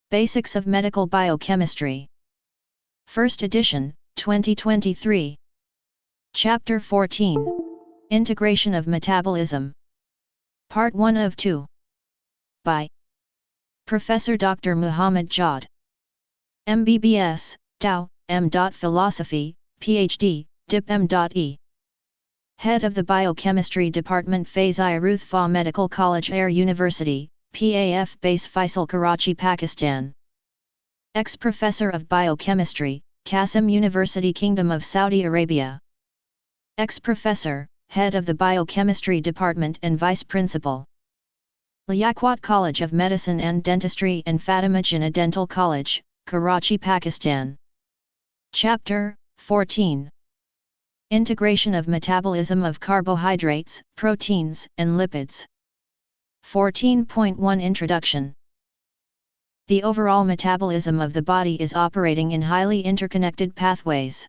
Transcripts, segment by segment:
Basics of Medical Biochemistry. First edition, 2023. Chapter 14. Integration of Metabolism. Part 1 of 2. By Professor Dr. Muhammad Jawad. MBBS, Tao, M. Philosophy, Ph.D., Dip M.E. Head of the Biochemistry Department-Fazaia Ruth Pfau Medical College Air University-PAF Base Faisal-Karachi-Pakistan. Ex-Professor of Biochemistry, Qassim University Kingdom of Saudi Arabia. Ex-Professor, Head of the Biochemistry Department and Vice Principal. Liaquat College of Medicine and Dentistry and Fatima Jinnah Dental College, Karachi, Pakistan. Chapter 14. Integration of Metabolism of Carbohydrates, Proteins, and Lipids. 14.1 Introduction. The overall metabolism of the body is operating in highly interconnected pathways.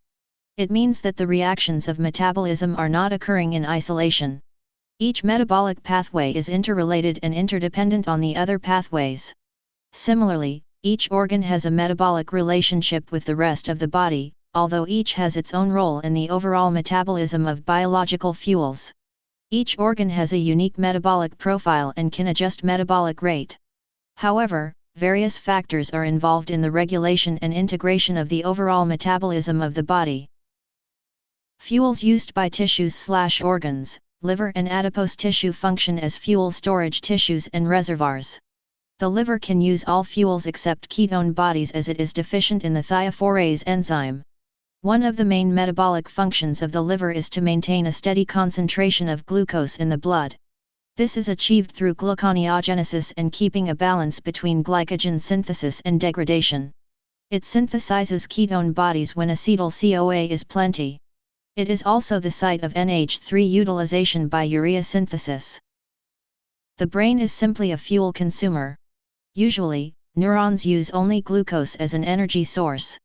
It means that the reactions of metabolism are not occurring in isolation. Each metabolic pathway is interrelated and interdependent on the other pathways. Similarly, each organ has a metabolic relationship with the rest of the body, although each has its own role in the overall metabolism of biological fuels. Each organ has a unique metabolic profile and can adjust metabolic rate. However, various factors are involved in the regulation and integration of the overall metabolism of the body. Fuels used by tissues/organs, liver and adipose tissue function as fuel storage tissues and reservoirs. The liver can use all fuels except ketone bodies as it is deficient in the thiophorase enzyme. One of the main metabolic functions of the liver is to maintain a steady concentration of glucose in the blood. This is achieved through gluconeogenesis and keeping a balance between glycogen synthesis and degradation. It synthesizes ketone bodies when acetyl-CoA is plenty. It is also the site of NH3 utilization by urea synthesis. The brain is simply a fuel consumer. Usually, neurons use only glucose as an energy source.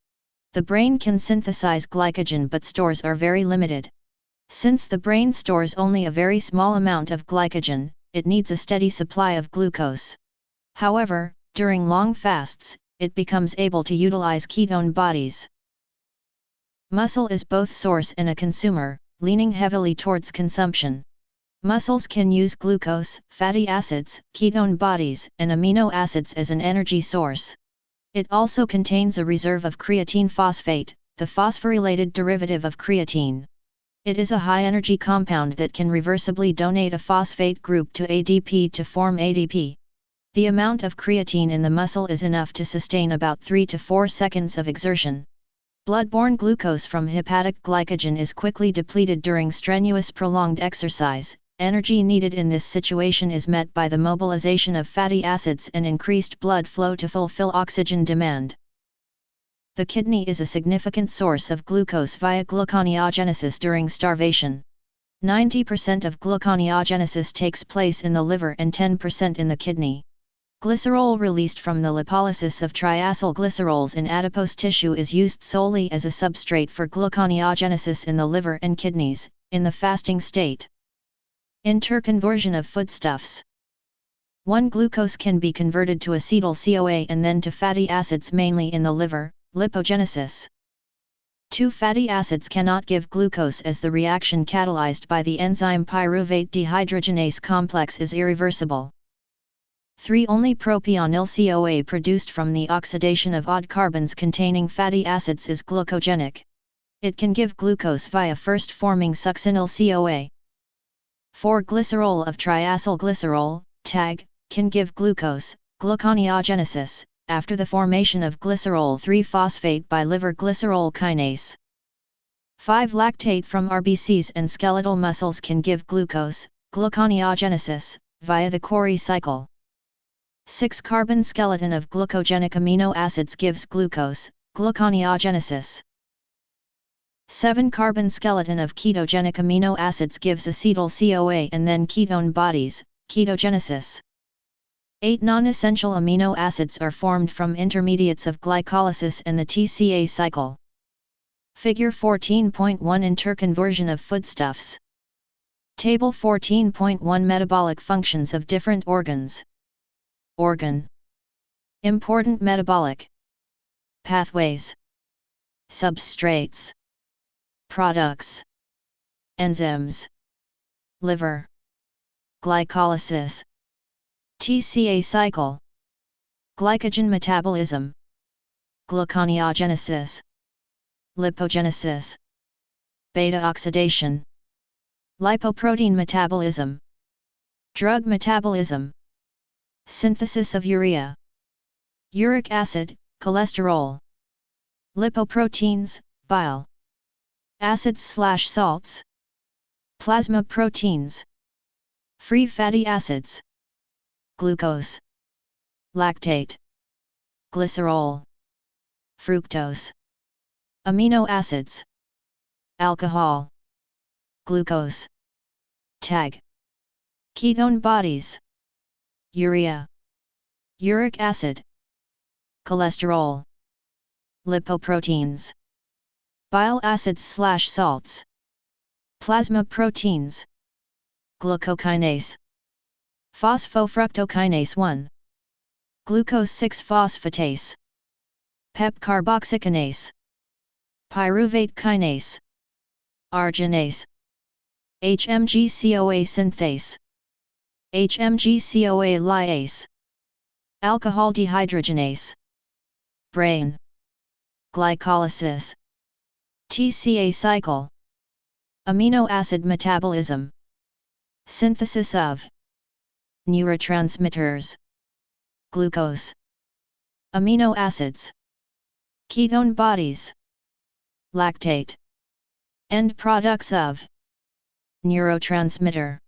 The brain can synthesize glycogen but stores are very limited. Since the brain stores only a very small amount of glycogen, it needs a steady supply of glucose. However, during long fasts, it becomes able to utilize ketone bodies. Muscle is both source and a consumer, leaning heavily towards consumption. Muscles can use glucose, fatty acids, ketone bodies, and amino acids as an energy source. It also contains a reserve of creatine phosphate, the phosphorylated derivative of creatine. It is a high-energy compound that can reversibly donate a phosphate group to ADP to form ADP. The amount of creatine in the muscle is enough to sustain about 3 to 4 seconds of exertion. Blood-borne glucose from hepatic glycogen is quickly depleted during strenuous prolonged exercise. Energy needed in this situation is met by the mobilization of fatty acids and increased blood flow to fulfill oxygen demand. The kidney is a significant source of glucose via gluconeogenesis during starvation. 90% of gluconeogenesis takes place in the liver and 10% in the kidney. Glycerol released from the lipolysis of triacylglycerols in adipose tissue is used solely as a substrate for gluconeogenesis in the liver and kidneys, in the fasting state. Interconversion of foodstuffs. 1 glucose can be converted to acetyl-CoA and then to fatty acids mainly in the liver, lipogenesis. 2 fatty acids cannot give glucose as the reaction catalyzed by the enzyme pyruvate dehydrogenase complex is irreversible. 3 Only propionyl-CoA produced from the oxidation of odd carbons containing fatty acids is glucogenic. It can give glucose via first forming succinyl-CoA. 4 Glycerol of triacylglycerol, TAG, can give glucose, gluconeogenesis, after the formation of glycerol 3-phosphate by liver glycerol kinase. 5 Lactate from RBCs and skeletal muscles can give glucose, gluconeogenesis, via the Cori cycle. 6 Carbon skeleton of glucogenic amino acids gives glucose, gluconeogenesis. 7 Carbon skeleton of ketogenic amino acids gives acetyl-CoA and then ketone bodies, ketogenesis. 8 Non-essential amino acids are formed from intermediates of glycolysis and the TCA cycle. Figure 14.1 Interconversion of foodstuffs. Table 14.1 Metabolic functions of different organs. Organ. Important metabolic pathways, substrates, products, enzymes, liver, glycolysis, TCA cycle, glycogen metabolism, gluconeogenesis, lipogenesis, beta oxidation, lipoprotein metabolism, drug metabolism, synthesis of urea, uric acid, cholesterol, lipoproteins, bile, acids/salts, plasma proteins, free fatty acids, glucose, lactate, glycerol, fructose, amino acids, alcohol, glucose, tag, ketone bodies, urea, uric acid, cholesterol, lipoproteins, bile acids/salts, plasma proteins, glucokinase, phosphofructokinase 1, glucose 6-phosphatase, pepcarboxykinase, pyruvate kinase, arginase, HMG-CoA synthase, HMG-CoA lyase, alcohol dehydrogenase, brain, glycolysis, TCA cycle, amino acid metabolism, synthesis of neurotransmitters, glucose, amino acids, ketone bodies, lactate, end products of neurotransmitter,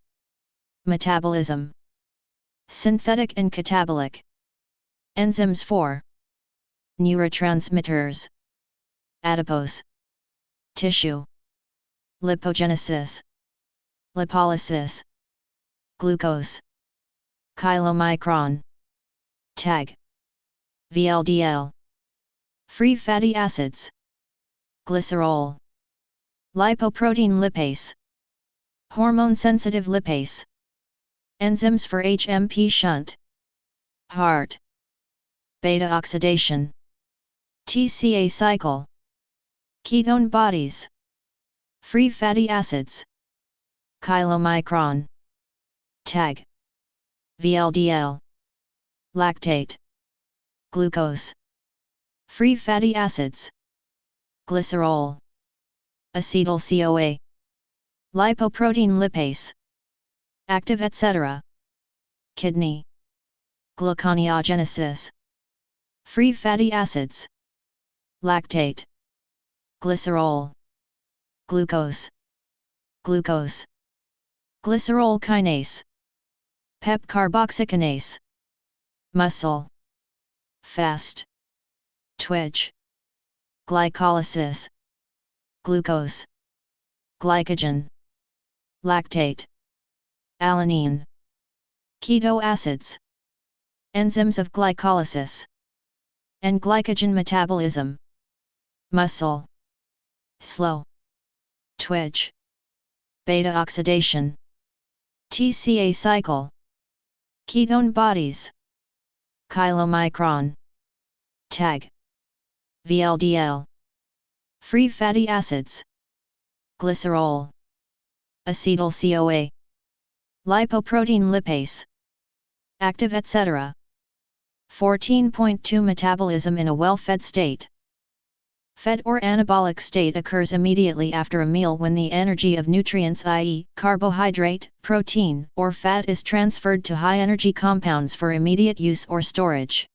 metabolism, synthetic and catabolic, enzymes for neurotransmitters, adipose, tissue, lipogenesis, lipolysis, glucose, chylomicron, tag, VLDL, free fatty acids, glycerol, lipoprotein lipase, hormone-sensitive lipase, enzymes for HMP shunt, heart, beta oxidation, TCA cycle, ketone bodies, free fatty acids, chylomicron, tag, VLDL, lactate, glucose, free fatty acids, glycerol, acetyl-CoA, lipoprotein lipase, active etc., kidney, gluconeogenesis, free fatty acids, lactate, glycerol, glucose, glucose, glycerol kinase, pepcarboxykinase, muscle, fast, twitch, glycolysis, glucose, glycogen, lactate, alanine, keto acids, enzymes of glycolysis, and glycogen metabolism, muscle, slow, twitch, beta oxidation, TCA cycle, ketone bodies, chylomicron, tag, VLDL, free fatty acids, glycerol, acetyl-CoA, lipoprotein lipase, active etc. 14.2 Metabolism in a well-fed state. Fed or anabolic state occurs immediately after a meal when the energy of nutrients, i.e., carbohydrate, protein, or fat is transferred to high-energy compounds for immediate use or storage.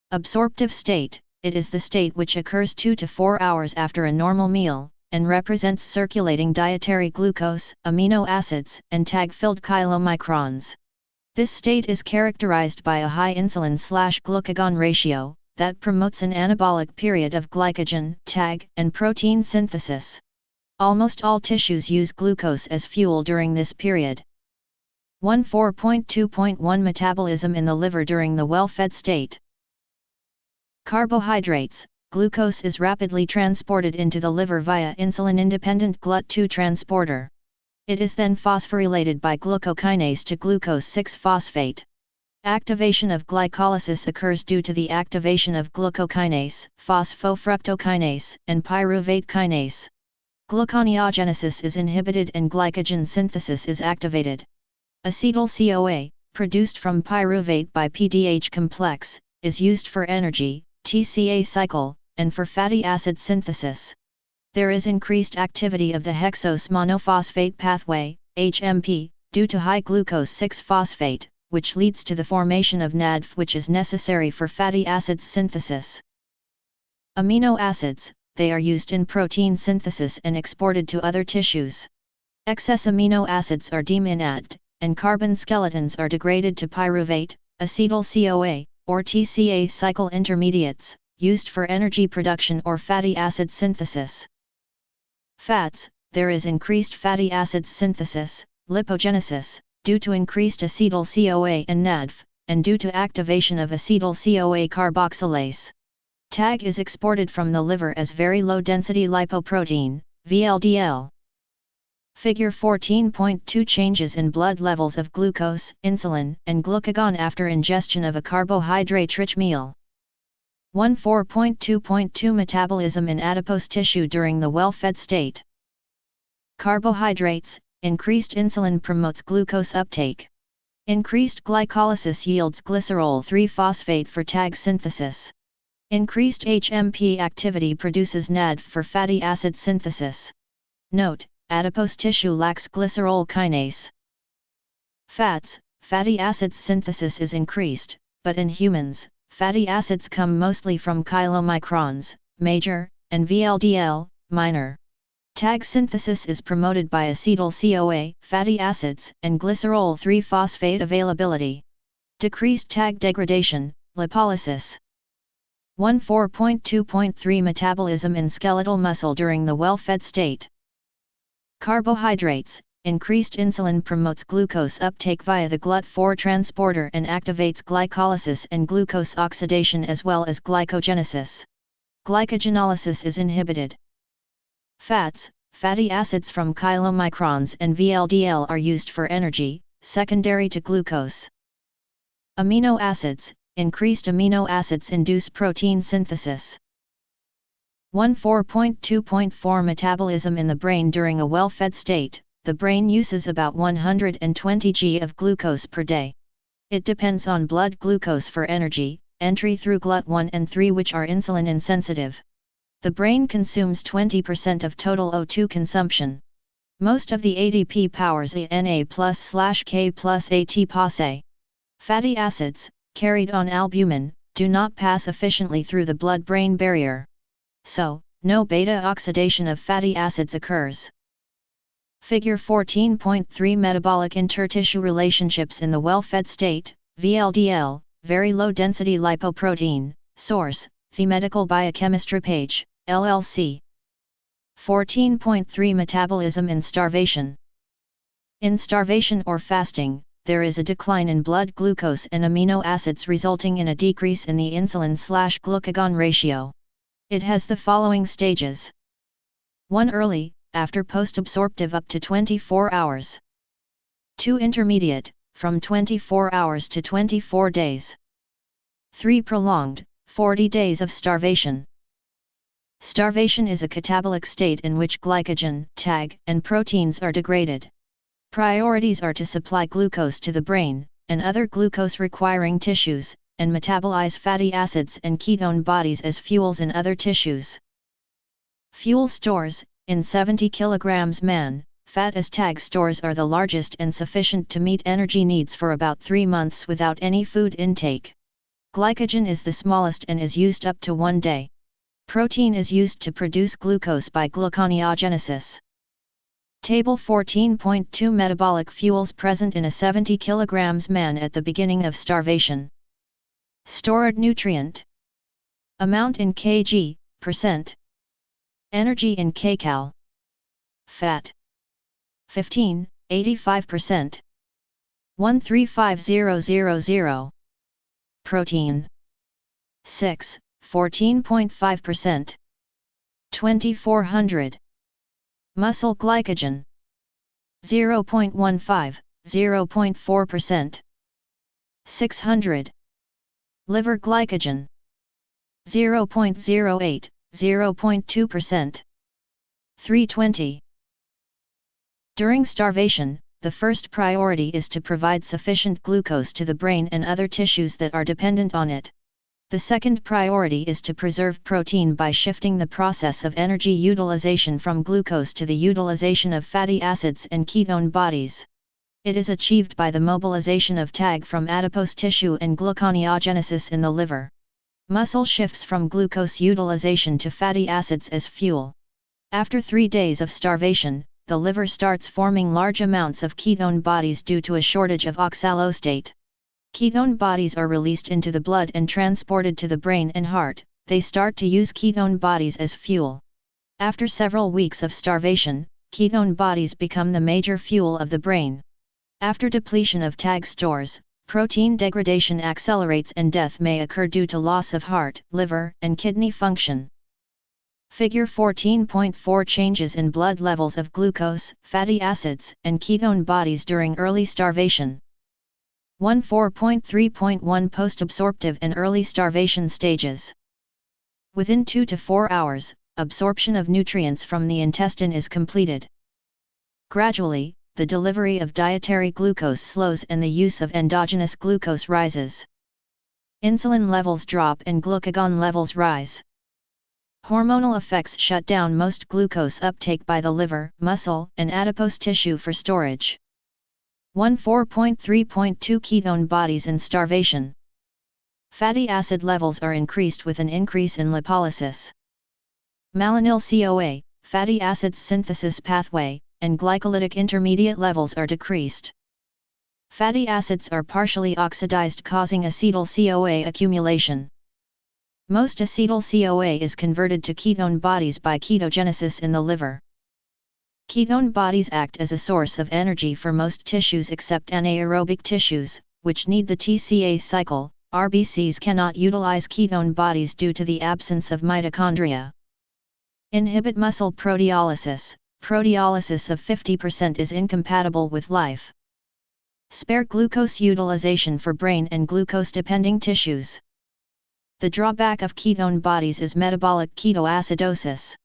Absorptive state, it is the state which occurs 2 to 4 hours after a normal meal, and represents circulating dietary glucose, amino acids, and tag-filled chylomicrons. This state is characterized by a high insulin/glucagon ratio, that promotes an anabolic period of glycogen, tag, and protein synthesis. Almost all tissues use glucose as fuel during this period. 14.2.1 Metabolism in the liver during the well-fed state. Carbohydrates, glucose is rapidly transported into the liver via insulin-independent GLUT2 transporter. It is then phosphorylated by glucokinase to glucose 6-phosphate. Activation of glycolysis occurs due to the activation of glucokinase, phosphofructokinase, and pyruvate kinase. Gluconeogenesis is inhibited and glycogen synthesis is activated. Acetyl-CoA, produced from pyruvate by PDH complex, is used for energy, TCA cycle, and for fatty acid synthesis. There is increased activity of the hexose monophosphate pathway, HMP, due to high glucose 6-phosphate, which leads to the formation of NADPH, which is necessary for fatty acids synthesis. Amino acids, they are used in protein synthesis and exported to other tissues. Excess amino acids are deaminated, and carbon skeletons are degraded to pyruvate, acetyl-CoA, or TCA cycle intermediates, used for energy production or fatty acid synthesis. Fats, there is increased fatty acids synthesis, lipogenesis, due to increased acetyl-CoA and NADPH, and due to activation of acetyl-CoA carboxylase. TAG is exported from the liver as very low-density lipoprotein, VLDL. Figure 14.2 Changes in blood levels of glucose, insulin, and glucagon after ingestion of a carbohydrate-rich meal. 14.2.2 Metabolism in adipose tissue during the well-fed state. Carbohydrates, increased insulin promotes glucose uptake. Increased glycolysis yields glycerol 3-phosphate for TAG synthesis. Increased HMP activity produces NADPH for fatty acid synthesis. Note: adipose tissue lacks glycerol kinase. Fats, fatty acids synthesis is increased, but in humans, fatty acids come mostly from chylomicrons, major, and VLDL, minor. TAG synthesis is promoted by acetyl-CoA, fatty acids, and glycerol 3-phosphate availability. Decreased TAG degradation, lipolysis. 14.2.3 Metabolism in skeletal muscle during the well-fed state. Carbohydrates, increased insulin promotes glucose uptake via the GLUT4 transporter and activates glycolysis and glucose oxidation as well as glycogenesis. Glycogenolysis is inhibited. Fats, fatty acids from chylomicrons and VLDL are used for energy, secondary to glucose. Amino acids, increased amino acids induce protein synthesis. 14.2.4 Metabolism in the brain during a well-fed state. The brain uses about 120 g of glucose per day. It depends on blood glucose for energy, entry through GLUT1 and 3 which are insulin insensitive. The brain consumes 20% of total O2 consumption. Most of the ADP powers the Na+/K+AT. Fatty acids, carried on albumin, do not pass efficiently through the blood-brain barrier. So, no beta-oxidation of fatty acids occurs. Figure 14.3 Metabolic intertissue relationships in the well-fed state, VLDL, very low-density lipoprotein, source, the Medical Biochemistry page, LLC. 14.3 Metabolism in starvation. In starvation or fasting, there is a decline in blood glucose and amino acids resulting in a decrease in the insulin/glucagon ratio. It has the following stages. 1. Early, after post-absorptive up to 24 hours. 2. Intermediate, from 24 hours to 24 days. 3. Prolonged, 40 days of starvation. Starvation is a catabolic state in which glycogen, TAG, and proteins are degraded. Priorities are to supply glucose to the brain, and other glucose-requiring tissues, and metabolize fatty acids and ketone bodies as fuels in other tissues. Fuel stores, in 70 kg man, fat as TAG stores are the largest and sufficient to meet energy needs for about 3 months without any food intake. Glycogen is the smallest and is used up to 1 day. Protein is used to produce glucose by gluconeogenesis. Table 14.2 Metabolic fuels present in a 70 kg man at the beginning of starvation. Stored nutrient. Amount in kg, percent. Energy in kcal. Fat. 15, 85%. 135000. Protein. 6, 14.5%. 2400. Muscle glycogen. 0.15, 0.4%. 600. Liver glycogen. 0.08, 0.2%. 320. During starvation, the first priority is to provide sufficient glucose to the brain and other tissues that are dependent on it. The second priority is to preserve protein by shifting the process of energy utilization from glucose to the utilization of fatty acids and ketone bodies. It is achieved by the mobilization of TAG from adipose tissue and gluconeogenesis in the liver. Muscle shifts from glucose utilization to fatty acids as fuel. After 3 days of starvation, the liver starts forming large amounts of ketone bodies due to a shortage of oxalostate. Ketone bodies are released into the blood and transported to the brain and heart. They start to use ketone bodies as fuel. After several weeks of starvation, ketone bodies become the major fuel of the brain. After depletion of TAG stores, protein degradation accelerates and death may occur due to loss of heart, liver, and kidney function. Figure 14.4 Changes in blood levels of glucose, fatty acids, and ketone bodies during early starvation. 14.3.1 Post-absorptive and early starvation stages. Within 2 to 4 hours, absorption of nutrients from the intestine is completed. Gradually, the delivery of dietary glucose slows and the use of endogenous glucose rises. Insulin levels drop and glucagon levels rise. Hormonal effects shut down most glucose uptake by the liver, muscle, and adipose tissue for storage. 14.3.2 Ketone bodies in starvation. Fatty acid levels are increased with an increase in lipolysis. Malonyl-CoA, fatty acids synthesis pathway, and glycolytic intermediate levels are decreased. Fatty acids are partially oxidized, causing acetyl-CoA accumulation. Most acetyl-CoA is converted to ketone bodies by ketogenesis in the liver. Ketone bodies act as a source of energy for most tissues except anaerobic tissues, which need the TCA cycle. RBCs cannot utilize ketone bodies due to the absence of mitochondria. Inhibit muscle proteolysis. Proteolysis of 50% is incompatible with life. Spare glucose utilization for brain and glucose-depending tissues. The drawback of ketone bodies is metabolic ketoacidosis.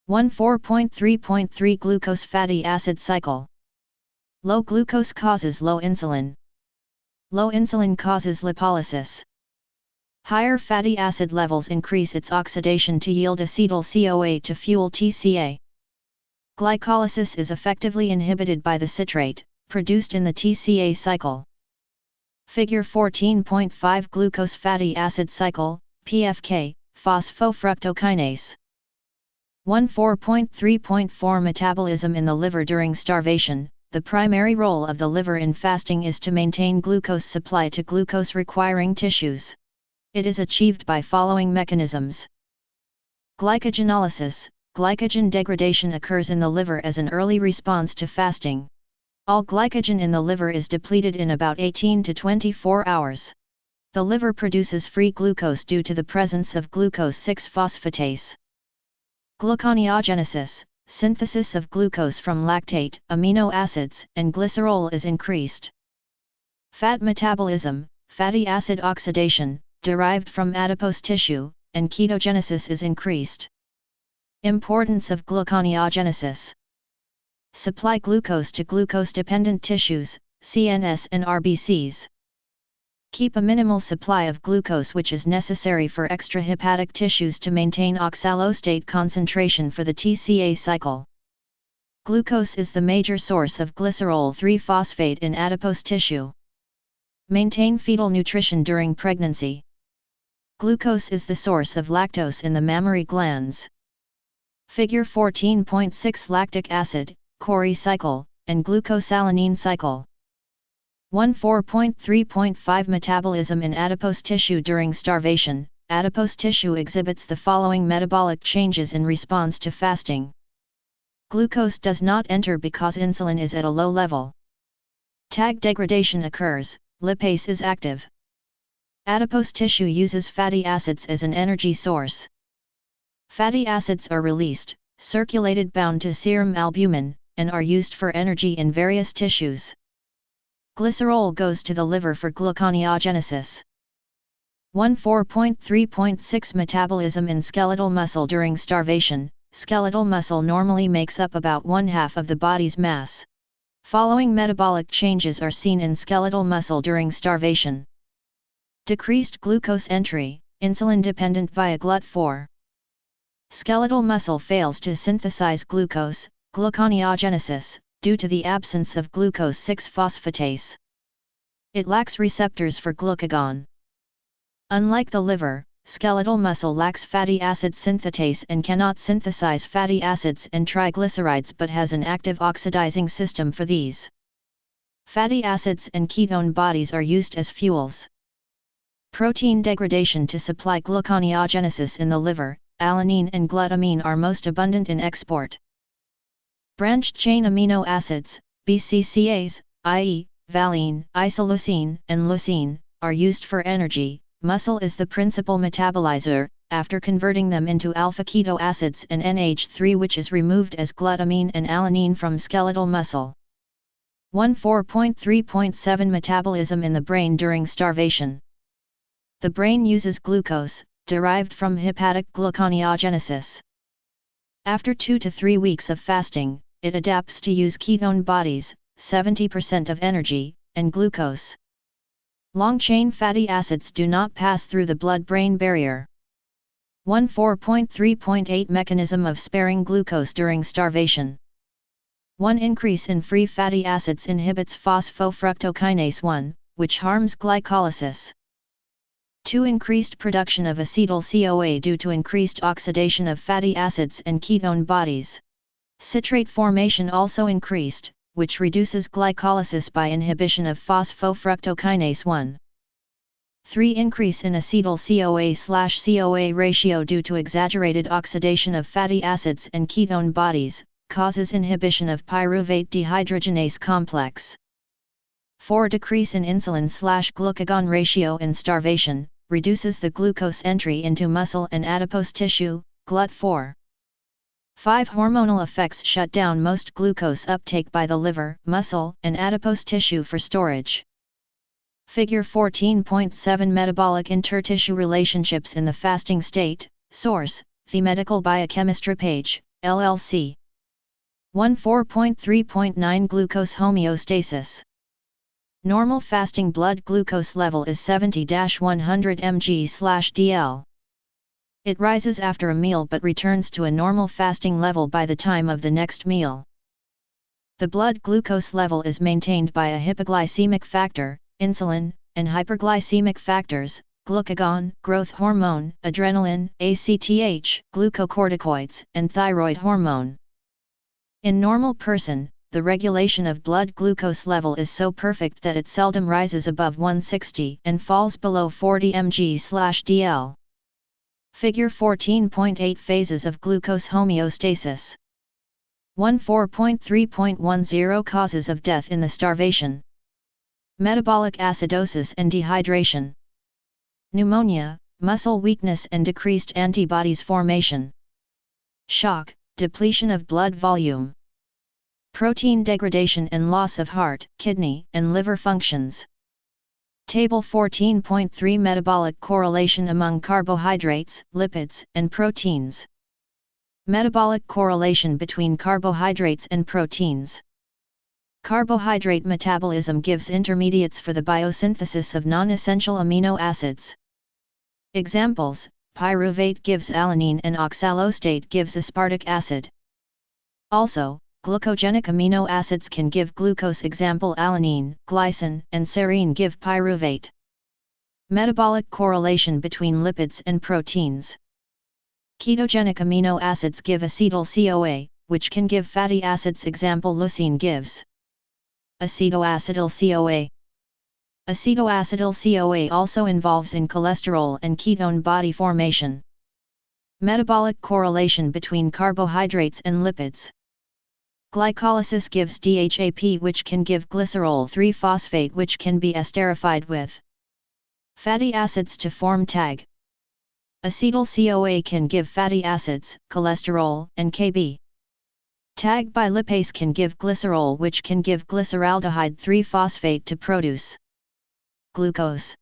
14.3.3 Glucose fatty acid cycle. Low glucose causes low insulin. Low insulin causes lipolysis. Higher fatty acid levels increase its oxidation to yield acetyl-CoA to fuel TCA. Glycolysis is effectively inhibited by the citrate, produced in the TCA cycle. Figure 14.5 Glucose fatty acid cycle, PFK, phosphofructokinase. 14.3.4 Metabolism in the liver during starvation. The primary role of the liver in fasting is to maintain glucose supply to glucose-requiring tissues. It is achieved by following mechanisms. Glycogenolysis. Glycogen degradation occurs in the liver as an early response to fasting. All glycogen in the liver is depleted in about 18 to 24 hours. The liver produces free glucose due to the presence of glucose 6-phosphatase. Gluconeogenesis. Synthesis of glucose from lactate, amino acids, and glycerol is increased. Fat metabolism. Fatty acid oxidation, derived from adipose tissue, and ketogenesis is increased. Importance of gluconeogenesis. Supply glucose to glucose-dependent tissues, CNS and RBCs. Keep a minimal supply of glucose which is necessary for extrahepatic tissues to maintain oxalostate concentration for the TCA cycle. Glucose is the major source of glycerol 3-phosphate in adipose tissue. Maintain fetal nutrition during pregnancy. Glucose is the source of lactose in the mammary glands. Figure 14.6 Lactic acid, Cori cycle, and glucosalanine cycle. 14.3.5 Metabolism in adipose tissue during starvation. Adipose tissue exhibits the following metabolic changes in response to fasting. Glucose does not enter because insulin is at a low level. TAG degradation occurs, lipase is active. Adipose tissue uses fatty acids as an energy source. Fatty acids are released, circulated bound to serum albumin, and are used for energy in various tissues. Glycerol goes to the liver for gluconeogenesis. 14.3.6 Metabolism in skeletal muscle during starvation. Skeletal muscle normally makes up about 1/2 of the body's mass. Following metabolic changes are seen in skeletal muscle during starvation. Decreased glucose entry, insulin dependent via GLUT4. Skeletal muscle fails to synthesize glucose, gluconeogenesis, due to the absence of glucose 6-phosphatase. It lacks receptors for glucagon. Unlike the liver, skeletal muscle lacks fatty acid synthetase and cannot synthesize fatty acids and triglycerides but has an active oxidizing system for these. Fatty acids and ketone bodies are used as fuels. Protein degradation to supply gluconeogenesis in the liver. Alanine and glutamine are most abundant in export. Branched-chain amino acids, BCCAs, i.e., valine, isoleucine, and leucine, are used for energy. Muscle is the principal metabolizer, after converting them into alpha-keto acids and NH3, which is removed as glutamine and alanine from skeletal muscle. 14.3.7 Metabolism in the brain during starvation. The brain uses glucose, derived from hepatic gluconeogenesis. After 2 to 3 weeks of fasting, it adapts to use ketone bodies, 70% of energy, and glucose. Long-chain fatty acids do not pass through the blood-brain barrier. 14.3.8 Mechanism of sparing glucose during starvation. 1. Increase in free fatty acids inhibits phosphofructokinase 1, which harms glycolysis. 2. Increased production of acetyl-CoA due to increased oxidation of fatty acids and ketone bodies. Citrate formation also increased, which reduces glycolysis by inhibition of phosphofructokinase 1. 3. Increase in acetyl-CoA/CoA ratio due to exaggerated oxidation of fatty acids and ketone bodies, causes inhibition of pyruvate dehydrogenase complex. 4. Decrease in insulin/glucagon ratio in starvation, reduces the glucose entry into muscle and adipose tissue, GLUT4. 5. Hormonal effects shut down most glucose uptake by the liver, muscle, and adipose tissue for storage. Figure 14.7 Metabolic intertissue relationships in the fasting state. Source: The Medical Biochemistry page, LLC. 14.3.9 Glucose homeostasis. Normal fasting blood glucose level is 70-100 mg/dl. It rises after a meal but returns to a normal fasting level by the time of the next meal. The blood glucose level is maintained by a hypoglycemic factor, insulin, and hyperglycemic factors, glucagon, growth hormone, adrenaline, ACTH, glucocorticoids, and thyroid hormone. In normal person, the regulation of blood glucose level is so perfect that it seldom rises above 160 and falls below 40 mg/dl. Figure 14.8 Phases of glucose homeostasis. 14.3.10 Causes of death in the starvation. Metabolic acidosis and dehydration. Pneumonia, muscle weakness and decreased antibodies formation. Shock, depletion of blood volume. Protein degradation and loss of heart, kidney, and liver functions. Table 14.3 Metabolic correlation among carbohydrates, lipids, and proteins. Metabolic correlation between carbohydrates and proteins. Carbohydrate metabolism gives intermediates for the biosynthesis of non-essential amino acids. Examples: pyruvate gives alanine and oxalostate gives aspartic acid. Also, glucogenic amino acids can give glucose, example alanine, glycine, and serine give pyruvate. Metabolic correlation between lipids and proteins. Ketogenic amino acids give acetyl-CoA, which can give fatty acids, example leucine gives acetoacetyl-CoA. Acetoacetyl-CoA also involves in cholesterol and ketone body formation. Metabolic correlation between carbohydrates and lipids. Glycolysis gives DHAP, which can give glycerol 3-phosphate, which can be esterified with fatty acids to form TAG. Acetyl-CoA can give fatty acids, cholesterol, and Kb. Tag bilipase can give glycerol, which can give glyceraldehyde 3-phosphate to produce glucose.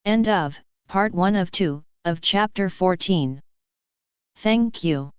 End of Part 1 of 2 of Chapter 14. Thank you.